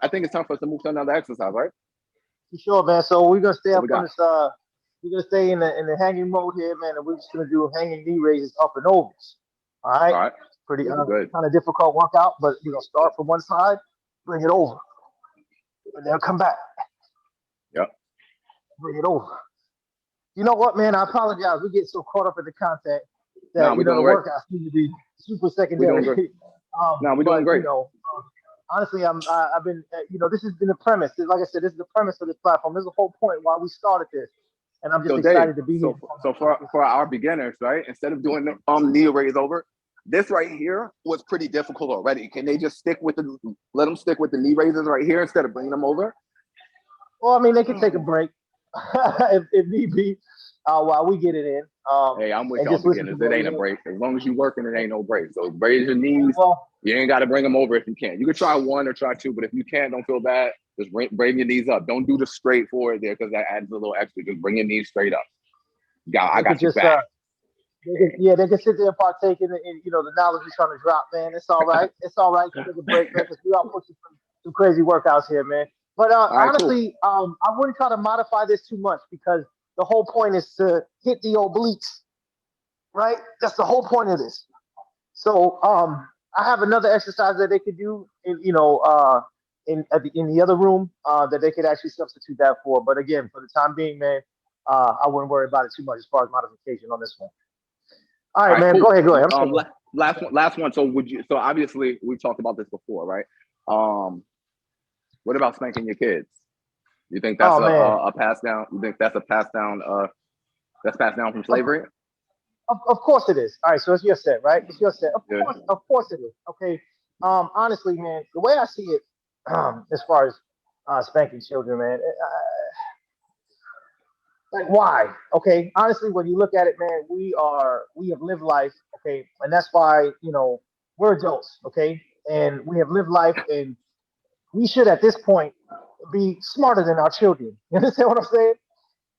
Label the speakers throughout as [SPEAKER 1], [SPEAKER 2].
[SPEAKER 1] I think it's time for us to move to another exercise, right?
[SPEAKER 2] For sure, man. So we're gonna stay
[SPEAKER 1] What
[SPEAKER 2] up
[SPEAKER 1] we
[SPEAKER 2] on
[SPEAKER 1] got?
[SPEAKER 2] this. We're gonna stay in the hanging mode here, man, and we're just gonna do hanging knee raises up and overs. All right.
[SPEAKER 1] All right.
[SPEAKER 2] Pretty
[SPEAKER 1] Good.
[SPEAKER 2] kind of difficult workout, but we're gonna start from one side, bring it over, and then come back,
[SPEAKER 1] Yep.
[SPEAKER 2] bring it over. You know what, man? I apologize. We get so caught up in the content
[SPEAKER 1] Nah,
[SPEAKER 2] that
[SPEAKER 1] we're
[SPEAKER 2] the
[SPEAKER 1] doing great.
[SPEAKER 2] workouts need to be super
[SPEAKER 1] We're doing
[SPEAKER 2] secondary.
[SPEAKER 1] great. Nah, we're doing
[SPEAKER 2] But
[SPEAKER 1] great.
[SPEAKER 2] honestly, I've been this has been the premise. Like I said, this is the premise of this platform. This is the whole point why we started this, and I'm just
[SPEAKER 1] So Dave,
[SPEAKER 2] excited to be here.
[SPEAKER 1] so for our beginners, right? Instead of doing the knee raise over, this right here was pretty difficult already. Can they just let them stick with the knee raises right here instead of bringing them over?
[SPEAKER 2] Well, I mean, they can take a break if need be while we get it in.
[SPEAKER 1] Hey, I'm with
[SPEAKER 2] And
[SPEAKER 1] y'all
[SPEAKER 2] just listen to
[SPEAKER 1] beginners. It ain't a break. As long as you working, it ain't no break. So raise your knees.
[SPEAKER 2] Well,
[SPEAKER 1] You ain't got to bring them over if you can. You can try one or try two, but if you can't, don't feel bad. Just bring your knees up. Don't do the straight forward there because that adds a little extra. Just bring your knees straight up. I got you back.
[SPEAKER 2] they can sit there and partake in the knowledge we're trying to drop, man. It's all right. It's all right to take a break, man, because we all put some crazy workouts here, man. But
[SPEAKER 1] right,
[SPEAKER 2] honestly, cool. I wouldn't try to modify this too much because the whole point is to hit the obliques, right? That's the whole point of this. So I have another exercise that they could do in the other room that they could actually substitute that for. But again, for the time being, man, I wouldn't worry about it too much as far as modification on this one. All right, man.
[SPEAKER 1] Cool.
[SPEAKER 2] Go ahead.
[SPEAKER 1] Last one. So obviously we've talked about this before, right? What about spanking your kids? You think that's a pass down? You think that's a pass down? That's passed down from slavery?
[SPEAKER 2] Of course it is. All right, so it's your set, right? It's your set. Of course it is. Okay. Honestly, man, the way I see it, as far as spanking children, man, like why? Okay. Honestly, when you look at it, man, we have lived life, okay, and that's why we're adults, okay, and we have lived life, and we should at this point be smarter than our children. You understand what I'm saying?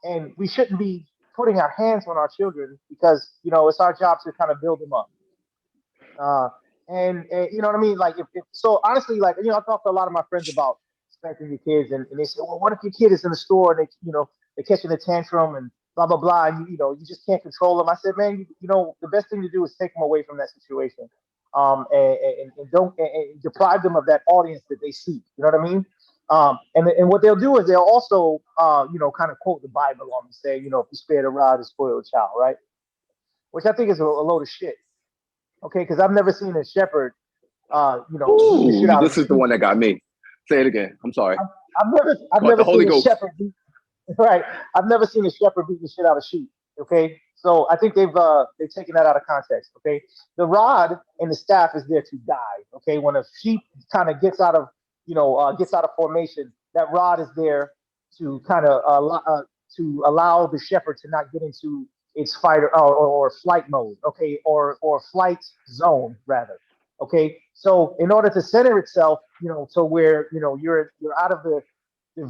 [SPEAKER 2] And we shouldn't be putting our hands on our children because it's our job to kind of build them up. And you know what I mean? Like so honestly, like I talk to a lot of my friends about spanking your kids, and they say, well, what if your kid is in the store and they're catching a tantrum and blah blah blah, and you just can't control them. I said, man, the best thing to do is take them away from that situation, and don't and deprive them of that audience that they see. You know what I mean? And what they'll do is they'll also kind of quote the Bible on and say, if you spare the rod, you spoil the child, right? Which I think is a load of shit. Okay, because I've never seen a shepherd, beat the shit out of
[SPEAKER 1] this is the one that got me. Say it again. I'm sorry.
[SPEAKER 2] I've never seen a
[SPEAKER 1] Ghost.
[SPEAKER 2] shepherd beat. Right, I've never seen a shepherd beat the shit out of sheep. Okay, so I think they've taken that out of context. Okay, the rod and the staff is there to guide. Okay, when a sheep kind of gets out of formation, that rod is there to kind of to allow the shepherd to not get into its fight or flight mode, okay, or flight zone rather, okay. So in order to center itself, to where you're out of the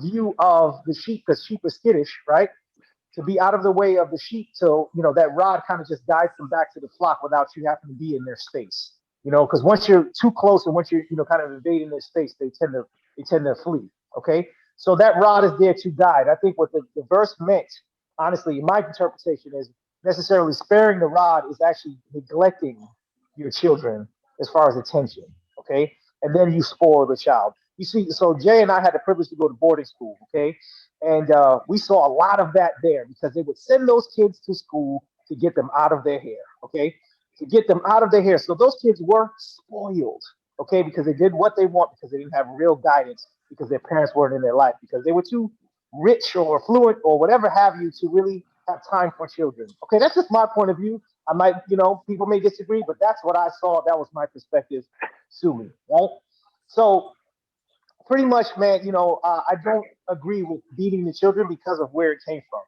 [SPEAKER 2] view of the sheep, because sheep are skittish, right? To be out of the way of the sheep, so that rod kind of just guides them back to the flock without you having to be in their space. Because once you're too close and once you're kind of invading their space, they tend to flee. Okay, so that rod is there to guide. I think what the verse meant, honestly, my interpretation is necessarily sparing the rod is actually neglecting your children as far as attention. Okay, and then you spoil the child. You see, so Jay and I had the privilege to go to boarding school. Okay, and we saw a lot of that there because they would send those kids to school to get them out of their hair. Okay, to get them out of their hair. So those kids were spoiled, okay, because they did what they want because they didn't have real guidance because their parents weren't in their life because they were too rich or affluent or whatever have you to really have time for children. Okay, that's just my point of view. I might, people may disagree, but that's what I saw. That was my perspective. Sue me, right? So pretty much, man, I don't agree with beating the children because of where it came from.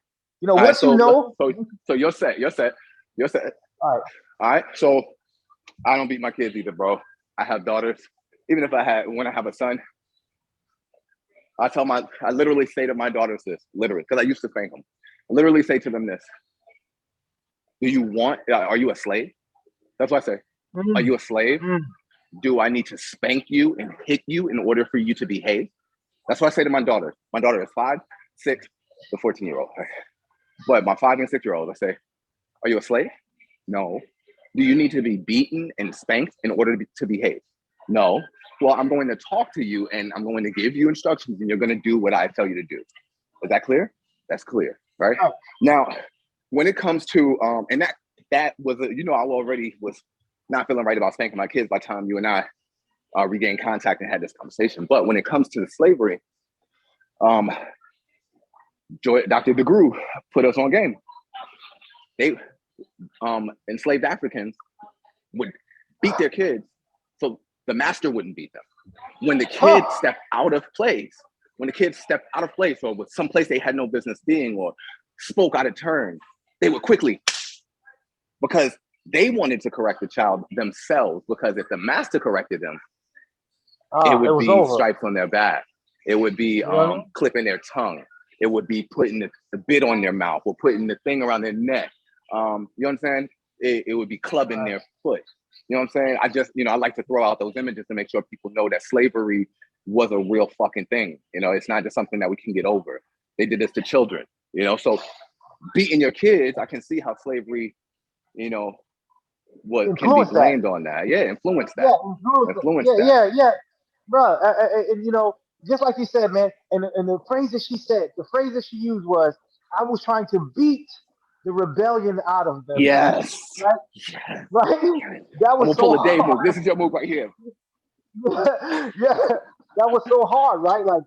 [SPEAKER 1] So you're set.
[SPEAKER 2] All
[SPEAKER 1] right. So I don't beat my kids either, bro. I have daughters. Even if when I have a son, I literally say to my daughters this, literally, because I used to spank them. I literally say to them this: are you a slave? That's what I say. Are you a slave? Do I need to spank you and hit you in order for you to behave? That's what I say to my daughter. My daughter is 5, 6, the 14-year-old. But my 5 and 6-year-old, I say, are you a slave? No. Do you need to be beaten and spanked in order to behave? No. Well, I'm going to talk to you and I'm going to give you instructions and you're going to do what I tell you to do. Is that clear? That's clear, right?
[SPEAKER 2] Oh.
[SPEAKER 1] Now, when it comes to, and that was, I already was not feeling right about spanking my kids by the time you and I regained contact and had this conversation. But when it comes to the slavery, Dr. DeGruy put us on game. They enslaved Africans would beat their kids so the master wouldn't beat them. When the kids stepped out of place, or with some place they had no business being or spoke out of turn, they would quickly, because they wanted to correct the child themselves, because if the master corrected them, it would be over. Stripes on their back. It would be clipping their tongue. It would be putting the bit on their mouth or putting the thing around their neck. You know what I'm saying? It would be clubbing their foot. You know what I'm saying? I just, I like to throw out those images to make sure people know that slavery was a real fucking thing. It's not just something that we can get over. They did this to children, so beating your kids, I can see how slavery, can be blamed on that. Yeah, influence that.
[SPEAKER 2] Yeah. Bro, and just like you said, man, and the phrase that she used was, I was trying to beat the rebellion out of them.
[SPEAKER 1] Yes.
[SPEAKER 2] Right?
[SPEAKER 1] Yes.
[SPEAKER 2] Right? That was
[SPEAKER 1] I'm gonna pull a Dave move. This is your move right here.
[SPEAKER 2] Yeah, that was so hard, right? Like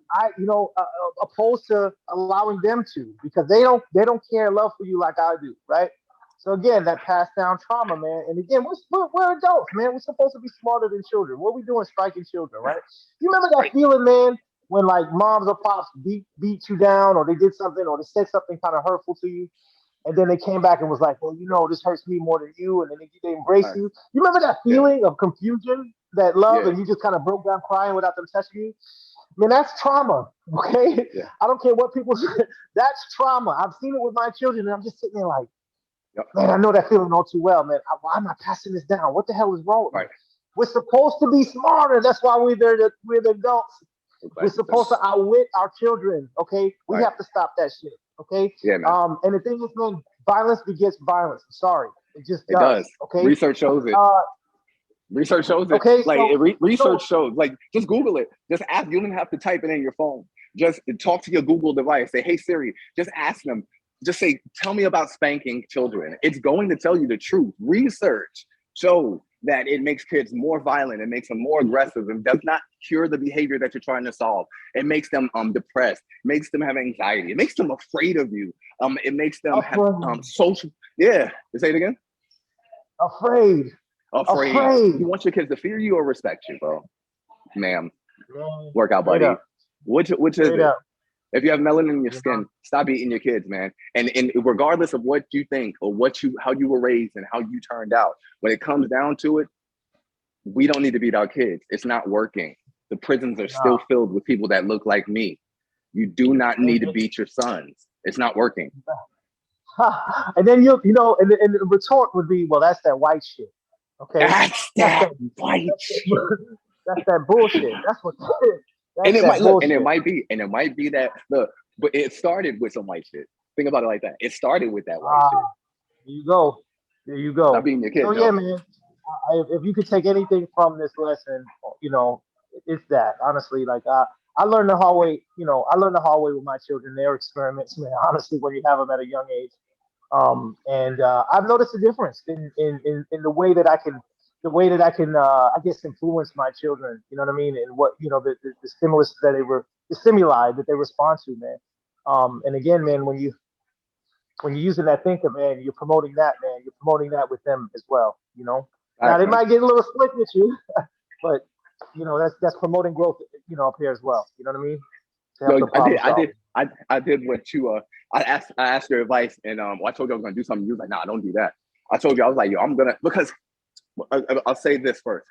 [SPEAKER 2] opposed to allowing them to, because they don't care love for you like I do, right? So again, that passed down trauma, man. And again, we're adults, man. We're supposed to be smarter than children. What are we doing striking children, right? You remember that feeling, man, when like moms or pops beat you down, or they did something, or they said something kind of hurtful to you, and then they came back and was like, well, this hurts me more than you, and then they embrace you. You remember that feeling of confusion, that love, and you just kind of broke down crying without them touching you? Man, that's trauma, okay? Yeah. I don't care what people say. That's trauma. I've seen it with my children, and I'm just sitting there like, man, I know that feeling all too well, man. Why am I passing this down? What the hell is wrong with me? We're supposed to be smarter. That's why we're the adults. We're supposed to outwit our children, okay? We have to stop that shit, okay?
[SPEAKER 1] Yeah, man.
[SPEAKER 2] And the thing is, man, violence begets violence. I'm sorry. It just does. Okay?
[SPEAKER 1] Research shows it. Research shows it.
[SPEAKER 2] Okay,
[SPEAKER 1] research shows. Like, just Google it. Just ask. You don't have to type it in your phone. Just talk to your Google device. Say, hey, Siri. Just ask them. Just say, tell me about spanking children. It's going to tell you the truth. Research shows that it makes kids more violent. It makes them more aggressive and does not cure the behavior that you're trying to solve. It makes them depressed, makes them have anxiety. It makes them afraid of you. It makes them have social. Yeah. Say it again.
[SPEAKER 2] Afraid.
[SPEAKER 1] You want your kids to fear you or respect you, bro? Ma'am. Workout buddy. Which is it? If you have melanin in your skin, stop eating your kids, man. And regardless of what you think or how you were raised and how you turned out, when it comes down to it, we don't need to beat our kids. It's not working. The prisons are still filled with people that look like me. You do not need to beat your sons. It's not working.
[SPEAKER 2] And then and the retort would be, well, that's that white shit. Okay,
[SPEAKER 1] that's that white shit.
[SPEAKER 2] That's that bullshit. That's what.
[SPEAKER 1] And it might be that but it started with some white shit. Think about it like that. It started with that white shit.
[SPEAKER 2] There you go.
[SPEAKER 1] Stop beating your kids.
[SPEAKER 2] So yeah, man. If you could take anything from this lesson, it's that. Honestly, like I learned the hard way. I learned the hard way with my children. Their experiments, man. Honestly, when you have them at a young age, and I've noticed a difference in the way that I can. I guess, influence my children, you know what I mean? And what, the stimulus the stimuli that they respond to, man. And again, man, when you're using that thinker, man, you're promoting that, man. You're promoting that with them as well, Now, they might get a little slick with you, but, that's promoting growth, up here as well. You know what I mean?
[SPEAKER 1] I did what you, I asked your advice, and I told you I was going to do something. You was like, nah, don't do that. I told you, I was like, yo, because I'll say this first.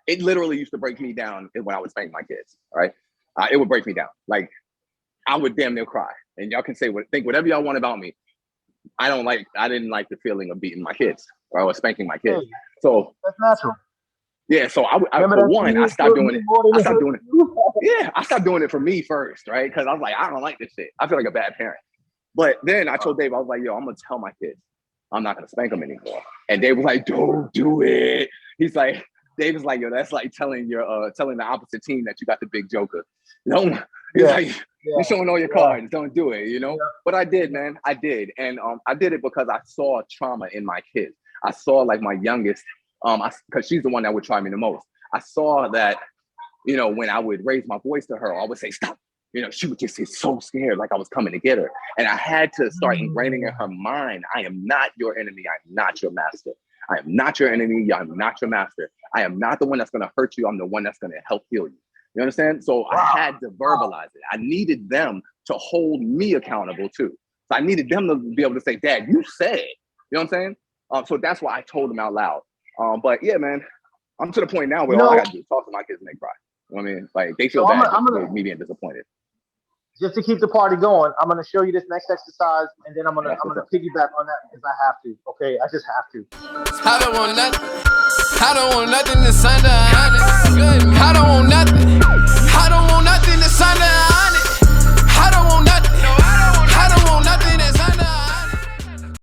[SPEAKER 1] It literally used to break me down when I was spanking my kids. All right, it would break me down. Like, I would damn near cry. And y'all can think whatever y'all want about me. I didn't like the feeling of beating my kids or spanking my kids.
[SPEAKER 2] So that's natural.
[SPEAKER 1] Yeah, so
[SPEAKER 2] Remember
[SPEAKER 1] for
[SPEAKER 2] that
[SPEAKER 1] one, I
[SPEAKER 2] TV
[SPEAKER 1] stopped
[SPEAKER 2] hurt
[SPEAKER 1] doing
[SPEAKER 2] me
[SPEAKER 1] it.
[SPEAKER 2] more than
[SPEAKER 1] I
[SPEAKER 2] it
[SPEAKER 1] stopped
[SPEAKER 2] hurt
[SPEAKER 1] doing it.
[SPEAKER 2] you?
[SPEAKER 1] Yeah, I stopped doing it for me first, right? Because I was like, I don't like this shit. I feel like a bad parent. But then I told Dave, I was like, yo, I'm gonna tell my kids I'm not gonna spank them anymore. And Dave was like, don't do it. He's like, Dave was like, yo, that's like telling telling the opposite team that you got the big joker. No, he's
[SPEAKER 2] Yeah,
[SPEAKER 1] like,
[SPEAKER 2] yeah,
[SPEAKER 1] you're showing all your
[SPEAKER 2] yeah,
[SPEAKER 1] cards. Don't do it, you know.
[SPEAKER 2] yeah.
[SPEAKER 1] But I did, man. I did, and I did it because I saw trauma in my kids. I saw like my youngest, because she's the one that would try me the most. I saw that, you know, when I would raise my voice to her, I would say, stop. You know, she would just get so scared, like I was coming to get her. And I had to start ingraining in her mind, I am not your enemy. I'm not your master. I am not your enemy. I'm not your master. I am not the one that's going to hurt you. I'm the one that's going to help heal you. You understand? So I had to verbalize it. I needed them to hold me accountable too. So I needed them to be able to say, Dad, you said, you know what I'm saying? So that's why I told them out loud. But yeah, man, I'm to the point now where all I got to do is talk to my kids and they cry. You know what I mean? Like they feel bad for me being disappointed.
[SPEAKER 2] Just to keep the party going, I'm gonna show you this next exercise, and then I'm gonna piggyback on that because I have to. Okay, I just have to.
[SPEAKER 3] I don't want nothing. I don't want nothing to sign down. I don't want nothing.